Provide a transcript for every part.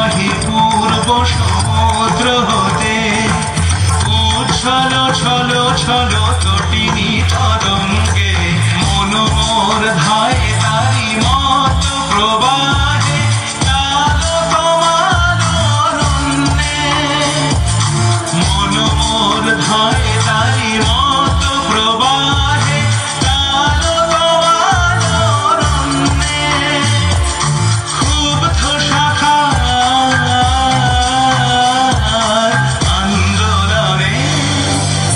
বহে পূর্ব সমুদ্র হতে, উচ্ছল ছল ছল তটিনী তরঙ্গে, মন মোর ধায়ে তারি মত প্রবাহে, চালো তোমার অরণ্যে। মন মোর ধায়ে তারি মত প্রবাহে, চালো তোমার অরণ্যে। ক্ষুব্ধ শাখার আন্দোলনে,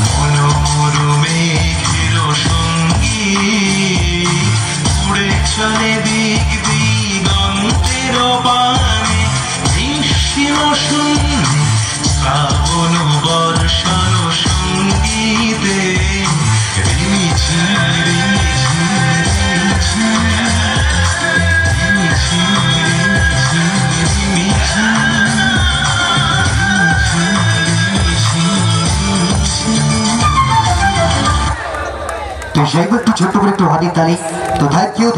মন মোর মেঘের সঙ্গী, উড়ে চলে দিক দিগন্তের পানে, নিঃসীম শূন্যে শ্রাবণ বর্ষণ সঙ্গীতে, রিমিঝি রিমিঝি রিমিঝি রিমিঝি রিমিঝি তো সেই একটু ছোট্ট করে একটু হাতের তালি। তো থ্যাংক ইউ।